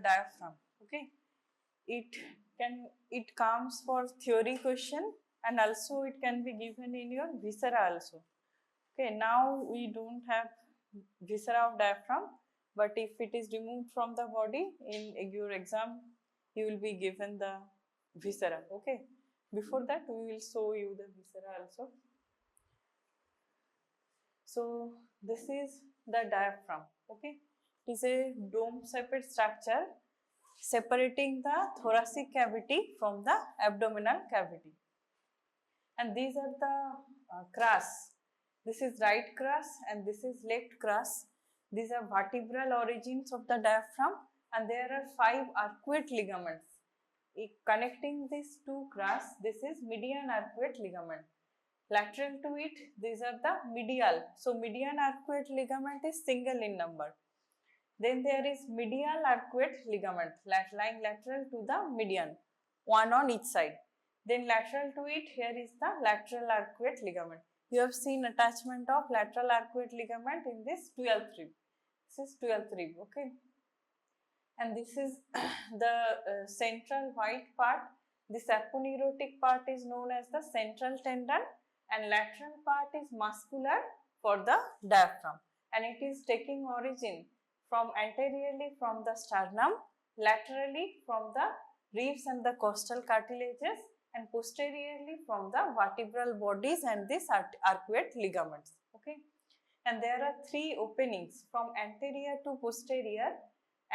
diaphragm. Okay, it comes for theory question, and also it can be given in your viscera also. Okay, now we don't have viscera of diaphragm, but if it is removed from the body in your exam, you will be given the viscera. Okay, before that we will show you the viscera also. So this is the diaphragm. Okay, it is a dome-shaped structure separating the thoracic cavity from the abdominal cavity. And these are the crus. This is right crus and this is left crus. These are vertebral origins of the diaphragm, and there are 5 arcuate ligaments. Connecting these two crus, this is median arcuate ligament. Lateral to it, these are the medial. So median arcuate ligament is single in number. Then there is medial arcuate ligament lying lateral to the median, one on each side. Then lateral to it, here is the lateral arcuate ligament. You have seen attachment of lateral arcuate ligament in this 12th rib. This is 12th rib, okay. And this is the central white part. This aponeurotic part is known as the central tendon, and lateral part is muscular for the diaphragm, and it is taking origin from anteriorly from the sternum, laterally from the ribs and the costal cartilages, and posteriorly from the vertebral bodies and this arcuate ligaments. Okay, and there are 3 openings from anterior to posterior.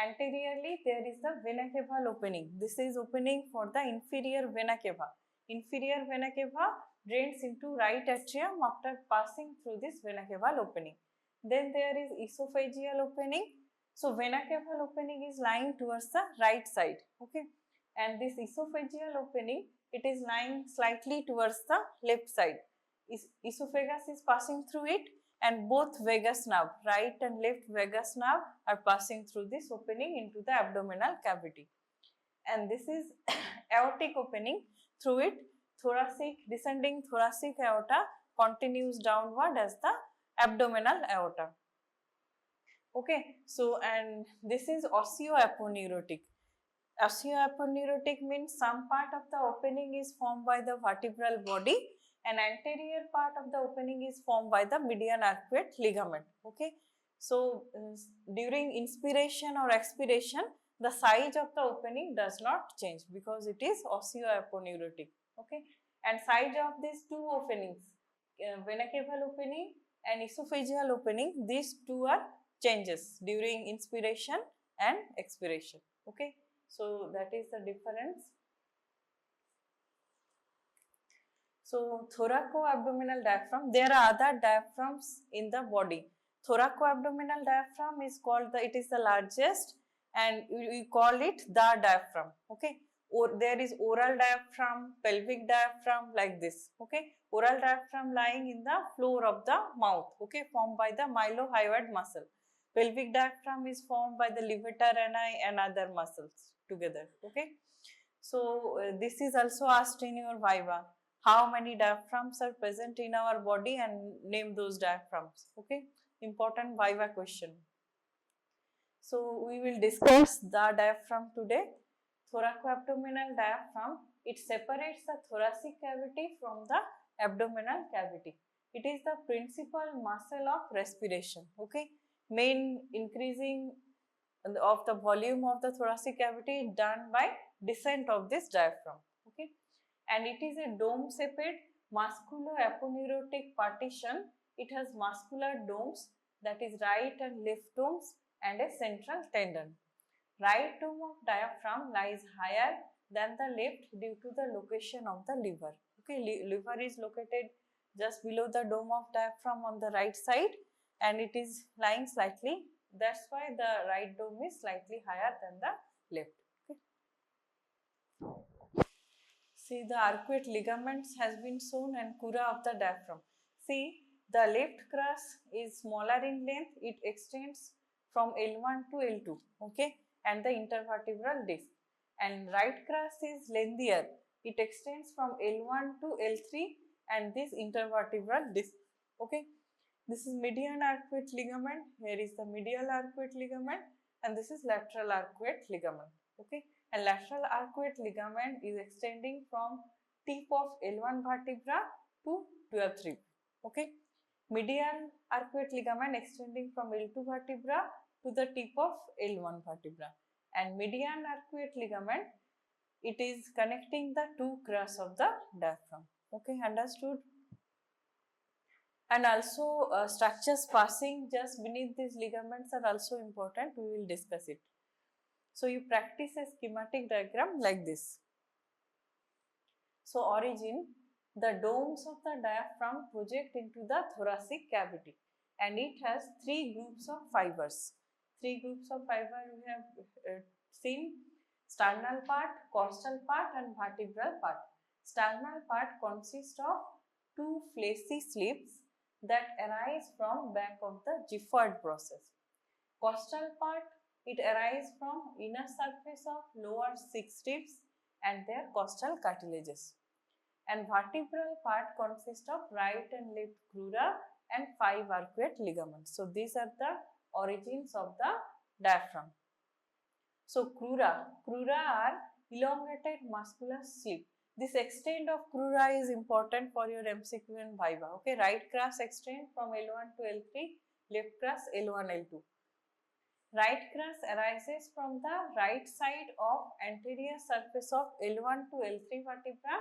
Anteriorly there is the vena cava opening. This is opening for the inferior vena cava. Inferior vena cava drains into right atrium after passing through this vena cava opening. Then there is esophageal opening. So vena cava opening is lying towards the right side. Okay, and this esophageal opening, it is lying slightly towards the left side. Esophagus is passing through it, and both vagus nerve, right and left vagus nerve, are passing through this opening into the abdominal cavity. And this is aortic opening. Through it, descending thoracic aorta continues downward as the abdominal aorta. Okay, so and this is osteoaponeurotic. Osteoaponeurotic means some part of the opening is formed by the vertebral body, and anterior part of the opening is formed by the median arcuate ligament. Okay, so during inspiration or expiration, the size of the opening does not change because it is osteoaponeurotic. Okay, and size of these 2 openings, vena cava opening and esophageal opening, these 2 are changes during inspiration and expiration. Okay, so that is the difference. So thoracoabdominal diaphragm, there are other diaphragms in the body. Thoracoabdominal diaphragm is called it is the largest, and we call it the diaphragm. Okay, or there is oral diaphragm, pelvic diaphragm, like this. Okay, oral diaphragm lying in the floor of the mouth. Okay, formed by the mylohyoid muscle. Pelvic diaphragm is formed by the levator ani and other muscles together. Okay, so this is also asked in your viva. How many diaphragms are present in our body, and name those diaphragms. Okay, important viva question. So we will discuss the diaphragm today. Thoracoabdominal diaphragm, it separates the thoracic cavity from the abdominal cavity. It is the principal muscle of respiration. Okay, main increasing of the volume of the thoracic cavity is done by descent of this diaphragm. Okay, and it is a dome-shaped musculo-aponeurotic partition. It has muscular domes, that is right and left domes, and a central tendon. Right dome of diaphragm lies higher than the left due to the location of the liver. Okay, liver is located just below the dome of diaphragm on the right side, and it is lying slightly. That's why the right dome is slightly higher than the left. Okay. See, the arcuate ligaments has been shown, and Crura of the diaphragm. See, the left crus is smaller in length. It extends from L1 to L2. Okay, and the intervertebral disc. And right crus is lengthier. It extends from L1 to L3 and this intervertebral disc. Okay, this is median arcuate ligament. Here is the medial arcuate ligament, and this is lateral arcuate ligament. Okay, and lateral arcuate ligament is extending from tip of L1 vertebra to 12th rib. Okay, medial arcuate ligament extending from L2 vertebra to the tip of L1 vertebra, and median arcuate ligament, it is connecting the two crus of the diaphragm. Okay, understood? And also structures passing just beneath these ligaments are also important. We will discuss it. So you practice a schematic diagram like this. So origin, the domes of the diaphragm project into the thoracic cavity, and it has three groups of fibers. Three groups of fiber we have seen: sternal part, costal part, and vertebral part. Sternal part consists of two fleshy slits that arise from back of the Gifford process. Costal part, it arises from inner surface of lower 6 ribs and their costal cartilages. And vertebral part consists of right and left crura and 5 arcuate ligaments. So these are the origins of the diaphragm. So crura are elongated muscular slip. This extent of crura is important for your MCQ and Viva. Okay, right crus extend from L1 to L3, left crus L1, L2. Right crus arises from the right side of anterior surface of L1 to L3 vertebra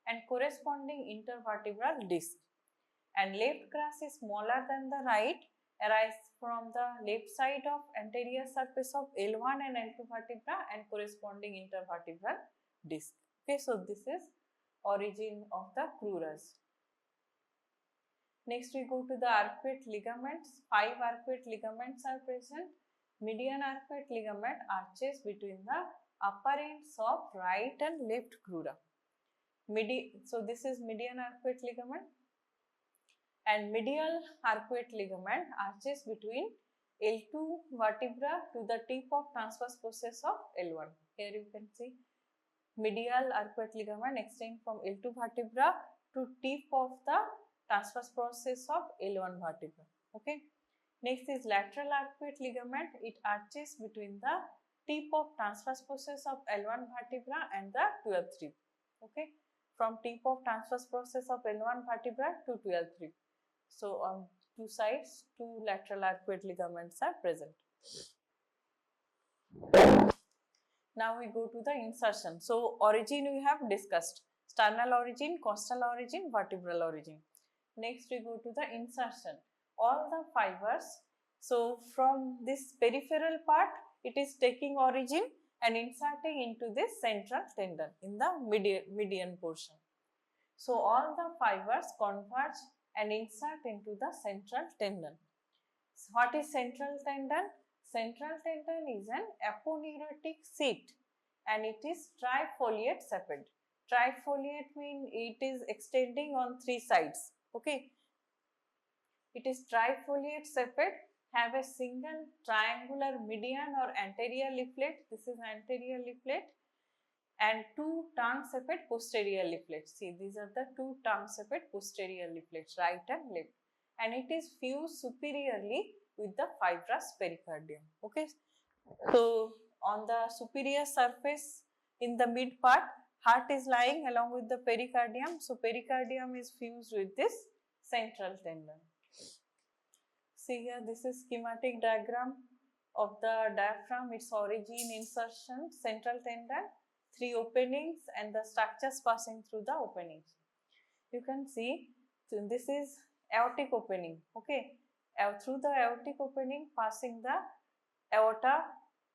and corresponding intervertebral disc. And left crus is smaller than the right, arises from the left side of anterior surface of L1 and L2 vertebra and corresponding intervertebral disc. Okay, so this is origin of the cruras. Next we go to the arcuate ligaments. 5 arcuate ligaments are present. Median arcuate ligament arches between the upper ends of right and left crura. So this is median arcuate ligament, and medial arcuate ligament arches between L2 vertebra to the tip of transverse process of L1. Here you can see medial arcuate ligament extend from L2 vertebra to tip of the transverse process of L1 vertebra. Okay. Next is lateral arcuate ligament. It arches between the tip of transverse process of L1 vertebra and the 12th rib. Okay, from tip of transverse process of L1 vertebra to 12th rib. So on two sides, two lateral arcuate ligaments are present. Now we go to the insertion. So origin we have discussed: sternal origin, costal origin, vertebral origin. Next we go to the insertion. All the fibers, so from this peripheral part, it is taking origin and inserting into this central tendon in the median portion. So all the fibers converge and insert into the central tendon. So what is central tendon? Central tendon is an aponeurotic sheet and it is trifoliate shaped. Trifoliate means it is extending on 3 sides. Okay. It is trifoliate shaped, have a single triangular median or anterior leaflet. This is anterior leaflet, and 2 tongue-shaped posterior leaflets. See, these are the 2 tongue-shaped posterior leaflets, right and left. And it is fused superiorly with the fibrous pericardium. Okay. So on the superior surface in the mid part, heart is lying along with the pericardium. So pericardium is fused with this central tendon. See here, this is schematic diagram of the diaphragm, its origin, insertion, central tendon, 3 openings and the structures passing through the openings. You can see, so this is aortic opening. Okay, through the aortic opening passing the aorta,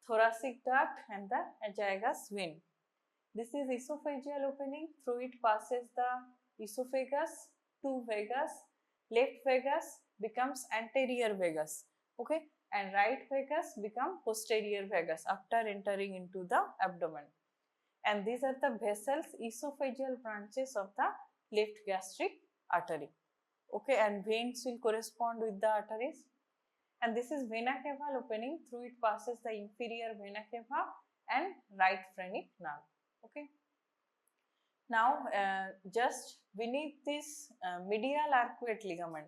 thoracic duct and the azygous vein. This is esophageal opening. Through it passes the esophagus to vagus. Left vagus becomes anterior vagus. Okay, and right vagus become posterior vagus after entering into the abdomen. And these are the vessels, esophageal branches of the left gastric artery. Okay, and veins will correspond with the arteries. And this is vena cava opening. Through it passes the inferior vena cava and right phrenic nerve. Okay. Now, just beneath this medial arcuate ligament,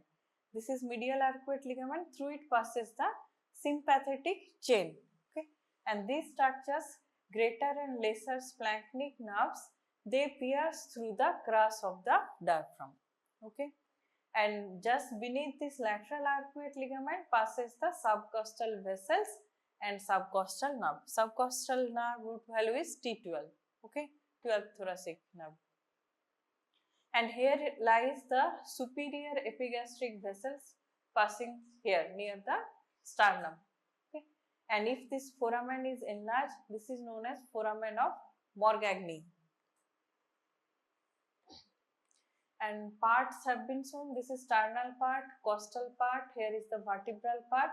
this is medial arcuate ligament. Through it passes the sympathetic chain. Okay, And these structures, greater and lesser splanchnic nerves, they pierce through the crus of the diaphragm. Okay. And just beneath this lateral arcuate ligament passes the subcostal vessels and subcostal nerve. Subcostal nerve root value is T12. Okay, 12th thoracic nerve. And here lies the superior epigastric vessels passing here near the sternum. Okay. And if this foramen is enlarged, this is known as foramen of Morgagni. And parts have been shown. This is sternal part, costal part, here is the vertebral part,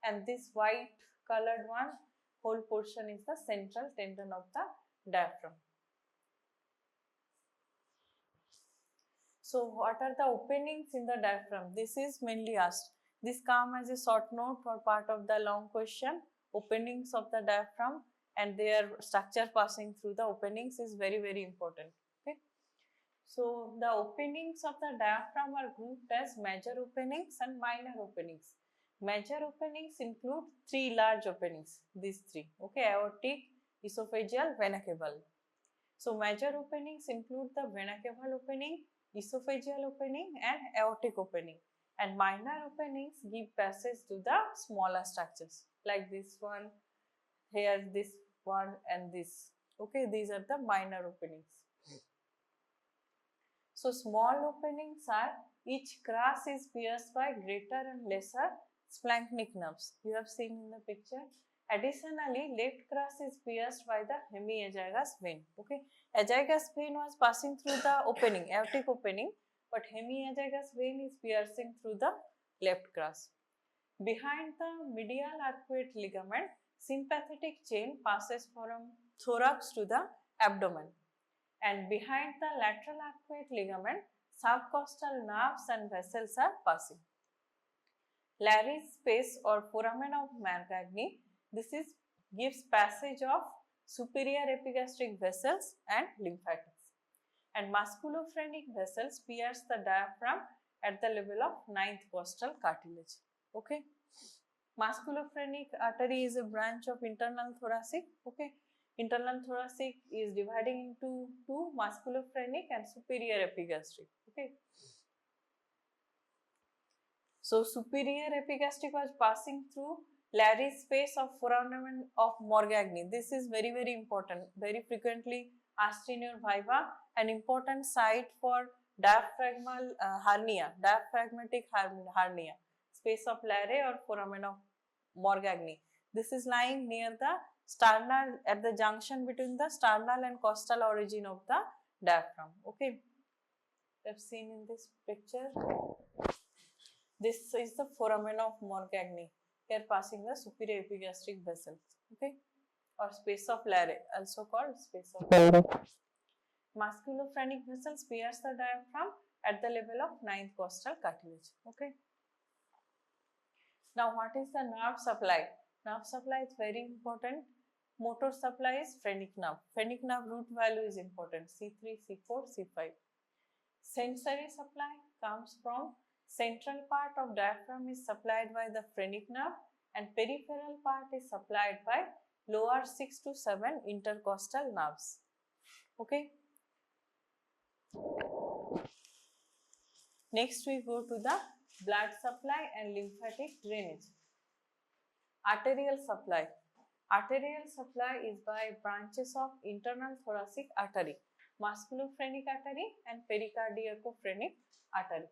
and this white colored one, whole portion is the central tendon of the diaphragm. So what are the openings in the diaphragm? This is mainly asked. This come as a short note or part of the long question. Openings of the diaphragm and their structure passing through the openings is very, very important. Okay. So the openings of the diaphragm are grouped as major openings and minor openings. Major openings include three large openings, these three, okay, aortic, esophageal, vena caval. So major openings include the vena caval opening, esophageal opening and aortic opening, and minor openings give passage to the smaller structures like this one, here this one and this. Okay, these are the minor openings. So small openings are each crus is pierced by greater and lesser splanchnic nerves. You have seen in the picture. Additionally, left crus is pierced by the hemiazygous vein. Okay, azygous vein was passing through the opening, aortic opening, but hemiazygous vein is piercing through the left crus. Behind the medial arcuate ligament, sympathetic chain passes from thorax to the abdomen. And behind the lateral arcuate ligament, subcostal nerves and vessels are passing. Larry's space or foramen of Morgagni, this is gives passage of superior epigastric vessels and lymphatics. And musculophrenic vessels pierce the diaphragm at the level of 9th costal cartilage. Okay. Musculophrenic artery is a branch of internal thoracic. Okay. Internal thoracic is dividing into two, musculophrenic and superior epigastric. Okay. So superior epigastric was passing through Larry's space of foramen of Morgagni. This is very, very important, very frequently asked in your viva, an important site for diaphragmal hernia, diaphragmatic hernia, space of Larry or foramen of Morgagni. This is lying near the sternal, at the junction between the sternal and costal origin of the diaphragm. Okay, you have seen in this picture. This is the foramen of Morgagni, here passing the superior epigastric vessels, okay, or space of Larry, also called space of Larry. Musculophrenic vessels pierce the diaphragm at the level of 9th costal cartilage, okay. Now, what is the nerve supply? Nerve supply is very important. Motor supply is phrenic nerve. Phrenic nerve root value is important, C3, C4, C5. Sensory supply comes from central part of diaphragm is supplied by the phrenic nerve and peripheral part is supplied by lower 6 to 7 intercostal nerves. Okay. Next we go to the blood supply and lymphatic drainage. Arterial supply. Arterial supply is by branches of internal thoracic artery, musculophrenic artery and pericardiacophrenic artery.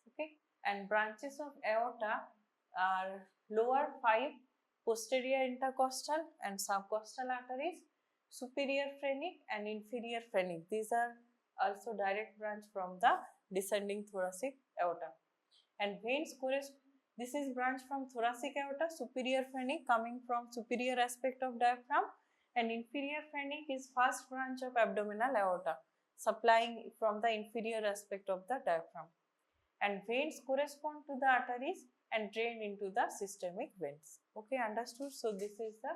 Okay, and branches of aorta are lower 5 posterior intercostal and subcostal arteries, superior phrenic and inferior phrenic. These are also direct branch from the descending thoracic aorta. And veins correspond. This is branch from thoracic aorta, superior phrenic coming from superior aspect of diaphragm, and inferior phrenic is first branch of abdominal aorta, supplying from the inferior aspect of the diaphragm. And veins correspond to the arteries and drain into the systemic veins. Okay, understood? So this is the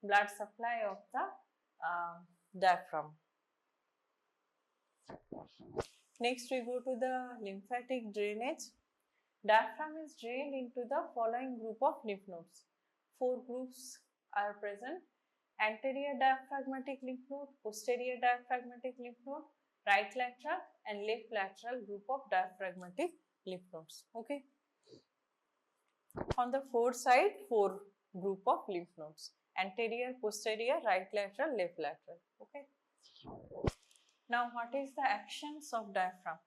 blood supply of the diaphragm. Next we go to the lymphatic drainage. Diaphragm is drained into the following group of lymph nodes. 4 groups are present. Anterior diaphragmatic lymph node, posterior diaphragmatic lymph node, right lateral and left lateral group of diaphragmatic lymph nodes. Okay. On the foreside, 4 group of lymph nodes: anterior, posterior, right lateral, left lateral. Okay. Now, what is the actions of diaphragm?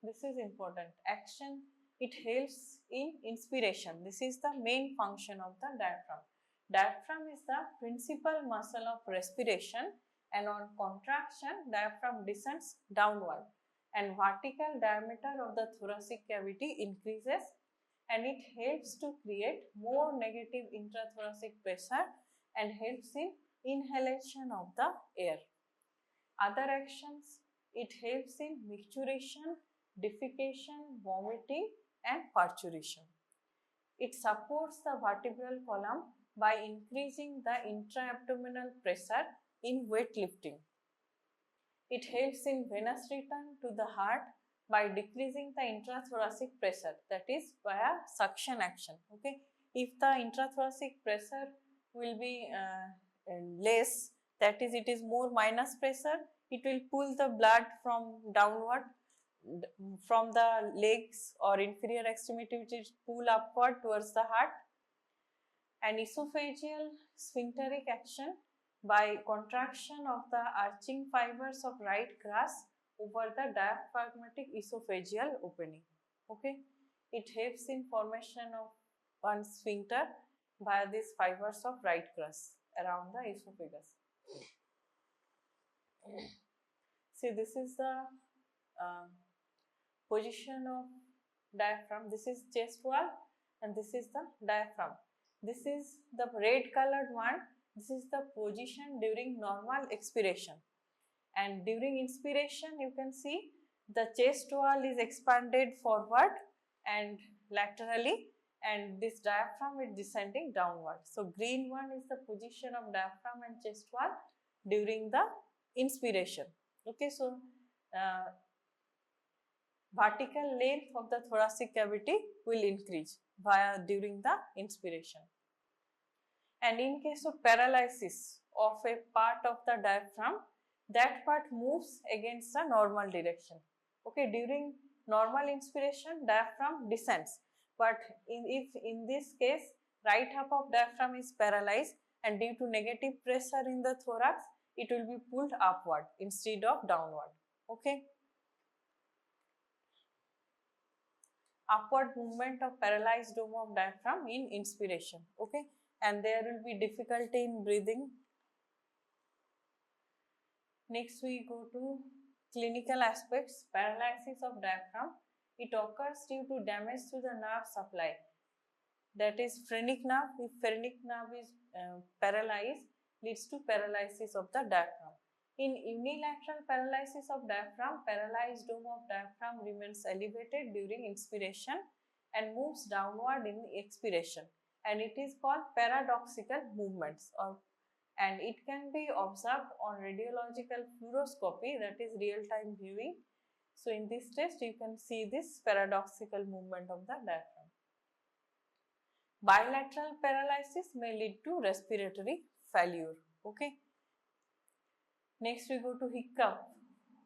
This is important. Action, it helps in inspiration. This is the main function of the diaphragm. Diaphragm is the principal muscle of respiration, and on contraction, diaphragm descends downward and vertical diameter of the thoracic cavity increases, and it helps to create more negative intrathoracic pressure and helps in inhalation of the air. Other actions, it helps in micturition, defecation, vomiting and parturition. It supports the vertebral column by increasing the intra-abdominal pressure in weightlifting. It helps in venous return to the heart by decreasing the intrathoracic pressure, that is via suction action. Okay, if the intrathoracic pressure will be less, that is it is more minus pressure, it will pull the blood from downward from the legs or inferior extremity, which is pull upward towards the heart. And esophageal sphincteric action by contraction of the arching fibers of right crus over the diaphragmatic esophageal opening. Okay, it helps in formation of one sphincter by these fibers of right crus around the esophagus. See, this is the position of diaphragm. This is chest wall and this is the diaphragm. This is the red colored one. This is the position during normal expiration, and during inspiration you can see the chest wall is expanded forward and laterally, and this diaphragm is descending downward. So green one is the position of diaphragm and chest wall during the inspiration. Okay, so vertical length of the thoracic cavity will increase during the inspiration. And in case of paralysis of a part of the diaphragm, that part moves against the normal direction. Okay, during normal inspiration, diaphragm descends, but if in this case right half of diaphragm is paralyzed and due to negative pressure in the thorax, it will be pulled upward instead of downward. Okay. Upward movement of paralyzed dome of diaphragm in inspiration. Okay, and there will be difficulty in breathing. Next we go to clinical aspects. Paralysis of diaphragm, it occurs due to damage to the nerve supply, that is phrenic nerve. If phrenic nerve is paralyzed, leads to paralysis of the diaphragm. In unilateral paralysis of diaphragm, paralyzed dome of diaphragm remains elevated during inspiration and moves downward in expiration, and it is called paradoxical movements, and it can be observed on radiological fluoroscopy, that is real-time viewing. So in this test you can see this paradoxical movement of the diaphragm. Bilateral paralysis may lead to respiratory failure. Okay. Next we go to hiccup.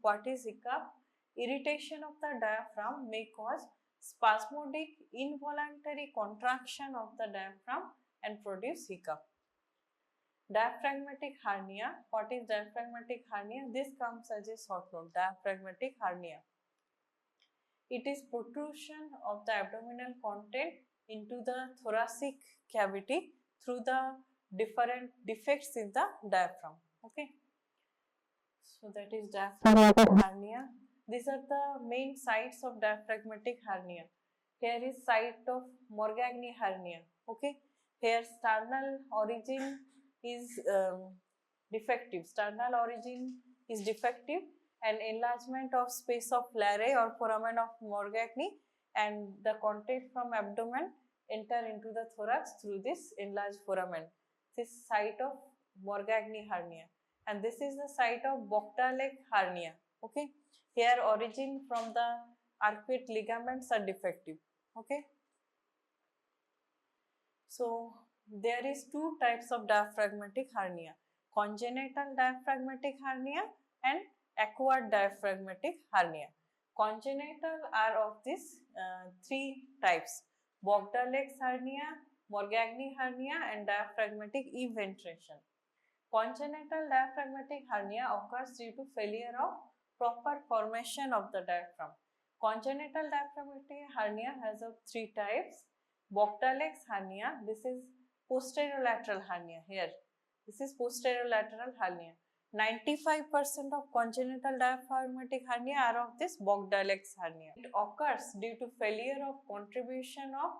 What is hiccup? Irritation of the diaphragm may cause spasmodic involuntary contraction of the diaphragm and produce hiccup. Diaphragmatic hernia. What is diaphragmatic hernia? This comes as a short note. Diaphragmatic hernia. It is protrusion of the abdominal content into the thoracic cavity through the different defects in the diaphragm. Okay. So that is diaphragmatic hernia. These are the main sites of diaphragmatic hernia. Here is site of Morgagni hernia. Okay. Here sternal origin is defective. Sternal origin is defective, and enlargement of space of Larey or foramen of Morgagni, and the content from abdomen enter into the thorax through this enlarged foramen. This is site of Morgagni hernia, and this is the site of Boktalek hernia. Okay, here origin from the arcuate ligaments are defective. Okay, so there is two types of diaphragmatic hernia: congenital diaphragmatic hernia and acquired diaphragmatic hernia. Congenital are of these three types: Bogdale's hernia, Morgagni hernia, and diaphragmatic eventration. Congenital diaphragmatic hernia occurs due to failure of proper formation of the diaphragm. Congenital diaphragmatic hernia has of three types: Bogdale's hernia, this is posterolateral hernia here. This is posterolateral hernia. 95% of congenital diaphragmatic hernia are of this Bogdale's hernia. It occurs due to failure of contribution of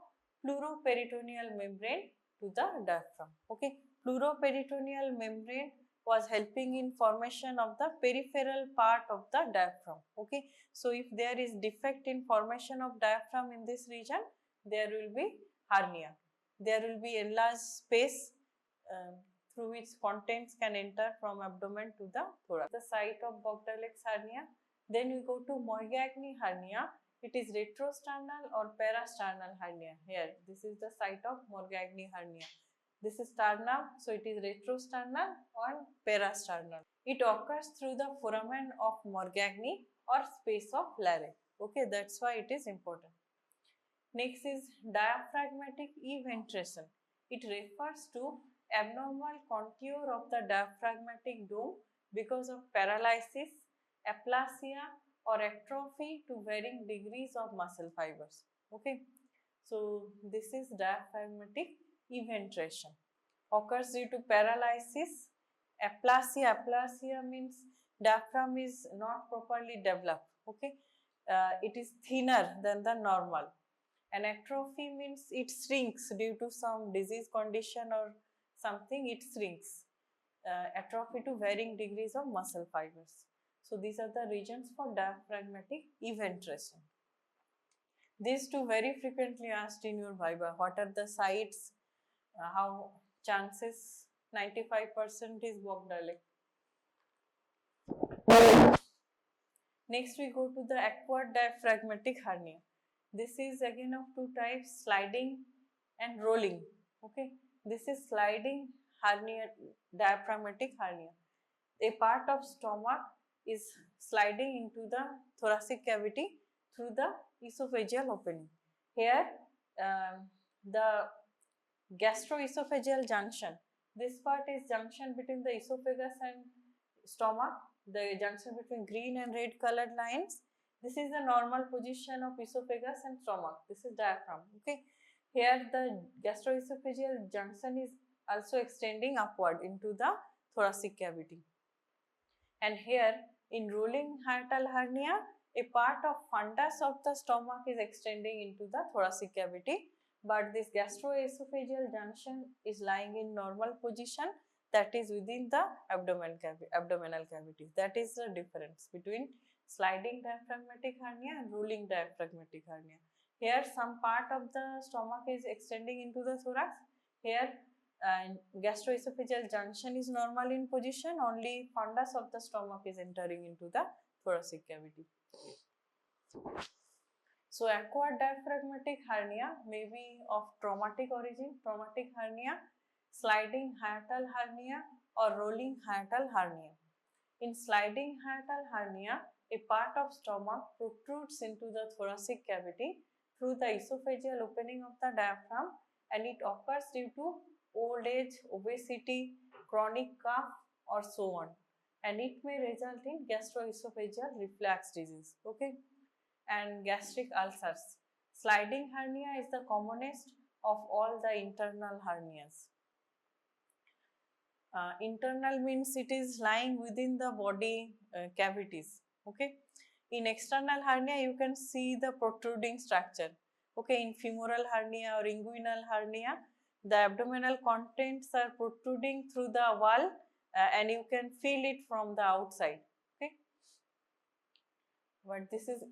pleuroperitoneal membrane to the diaphragm. Okay, pleuroperitoneal membrane was helping in formation of the peripheral part of the diaphragm. Okay, so if there is defect in formation of diaphragm in this region, there will be hernia. There will be enlarged space through which contents can enter from abdomen to the thorax. The site of Bogdale's hernia. Then we go to Morgagni hernia. It is retrosternal or parasternal hernia. Here, this is the site of Morgagni hernia. This is sternum, so it is retrosternal or parasternal. It occurs through the foramen of Morgagni or space of larynx. Okay, that's why it is important. Next is diaphragmatic eventration. It refers to abnormal contour of the diaphragmatic dome because of paralysis, aplasia, or atrophy to varying degrees of muscle fibers. Okay, so this is diaphragmatic eventration. Occurs due to paralysis, aplasia. Aplasia means diaphragm is not properly developed. Okay, it is thinner than the normal. And atrophy means it shrinks due to some disease condition or something, it shrinks. Atrophy to varying degrees of muscle fibers. So these are the regions for diaphragmatic eventration. These two very frequently asked in your viva. What are the sites? How chances? 95% is Bogdale. Next we go to the acquired diaphragmatic hernia. This is again of two types, sliding and rolling. Okay, this is sliding hernia, diaphragmatic hernia. A part of stomach is sliding into the thoracic cavity through the esophageal opening. Here the gastroesophageal junction, this part is junction between the esophagus and stomach, the junction between green and red colored lines. This is the normal position of esophagus and stomach. This is diaphragm. Okay, here the gastroesophageal junction is also extending upward into the thoracic cavity. And here in rolling hiatal hernia, a part of fundus of the stomach is extending into the thoracic cavity, but this gastroesophageal junction is lying in normal position, that is within the abdominal cavity. That is the difference between sliding diaphragmatic hernia and rolling diaphragmatic hernia. Here some part of the stomach is extending into the thorax. Here gastroesophageal junction is normal in position, only fundus of the stomach is entering into the thoracic cavity. So acquired diaphragmatic hernia may be of traumatic origin, traumatic hernia, sliding hiatal hernia or rolling hiatal hernia. In sliding hiatal hernia, a part of stomach protrudes into the thoracic cavity through the esophageal opening of the diaphragm, and it occurs due to old age, obesity, chronic cough or so on, and it may result in gastroesophageal reflux disease. Okay, and gastric ulcers. Sliding hernia is the commonest of all the internal hernias. Internal means it is lying within the body cavities. Okay, in external hernia you can see the protruding structure. Okay, in femoral hernia or inguinal hernia, the abdominal contents are protruding through the wall and you can feel it from the outside. Okay, but this is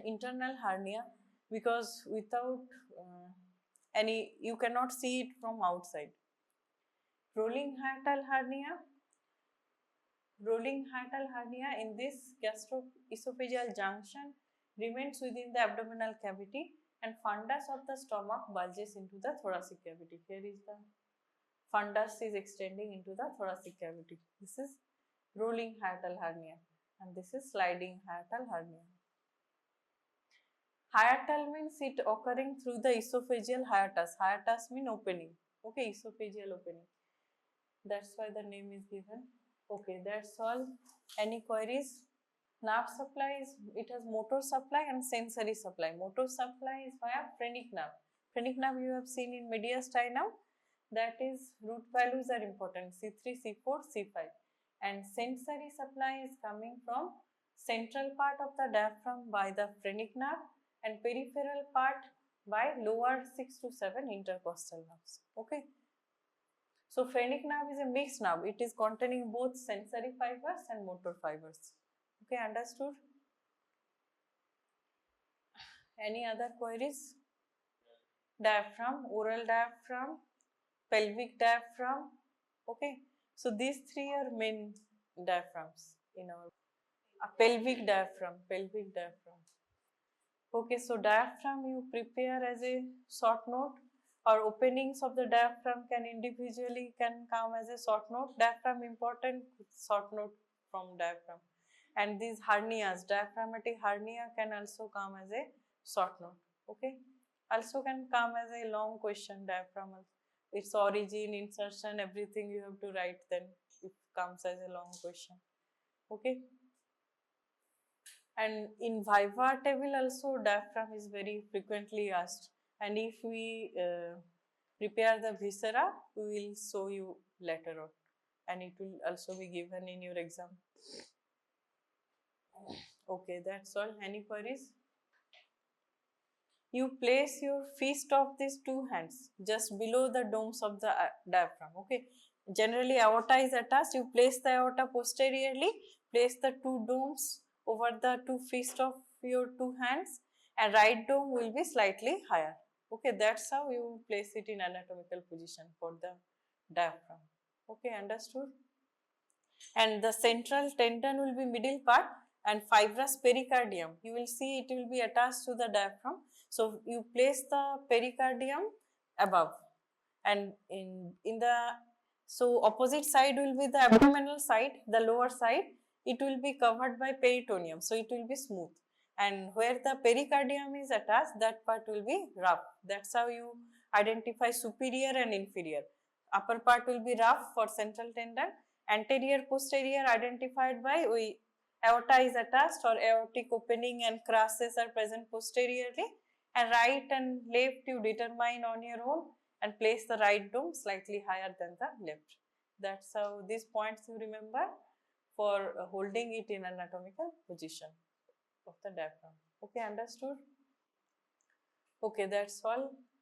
internal hernia because without any, you cannot see it from outside. Rolling hiatal hernia. Rolling hiatal hernia, in this gastroesophageal junction remains within the abdominal cavity and fundus of the stomach bulges into the thoracic cavity. Here is the fundus is extending into the thoracic cavity. This is rolling hiatal hernia and this is sliding hiatal hernia. Hiatal means it occurring through the esophageal hiatus. Hiatus means opening. Okay, esophageal opening. That's why the name is given. Okay, that's all. Any queries? Nerve supply is, it has motor supply and sensory supply. Motor supply is via phrenic nerve. Phrenic nerve you have seen in mediastinum. That is, root values are important, C3, C4, C5. And sensory supply is coming from central part of the diaphragm by the phrenic nerve and peripheral part by lower 6 to 7 intercostal nerves. Okay. So phrenic nerve is a mixed nerve. It is containing both sensory fibers and motor fibers. Okay, understood? Any other queries? Diaphragm, oral diaphragm, pelvic diaphragm. Okay, so these three are main diaphragms in our pelvic diaphragm. Okay, so diaphragm you prepare as a short note, or openings of the diaphragm can individually come as a short note. Diaphragm important, short note from diaphragm. And these hernias, diaphragmatic hernia can also come as a short note. Okay, also can come as a long question. Diaphragm, its origin, insertion, everything you have to write, then it comes as a long question. Okay. And in viva table also diaphragm is very frequently asked, and if we prepare the viscera, we will show you later on, and it will also be given in your exam. Okay, that's all. Any queries? You place your fist of these two hands just below the domes of the diaphragm. Okay, generally aorta is attached. You place the aorta posteriorly, place the two domes over the two fists of your two hands, and right dome will be slightly higher. Okay, that's how you place it in anatomical position for the diaphragm. Okay, understood? And the central tendon will be middle part and fibrous pericardium. You will see it will be attached to the diaphragm. So you place the pericardium above, and in the, so opposite side will be the abdominal side, the lower side, it will be covered by peritoneum, so it will be smooth, and where the pericardium is attached, that part will be rough. That's how you identify superior and inferior. Upper part will be rough for central tendon, anterior posterior identified by aorta is attached or aortic opening and crashes are present posteriorly, and right and left you determine on your own and place the right dome slightly higher than the left. That's how these points you remember for holding it in anatomical position of the diaphragm. Okay, understood? Okay, that's all.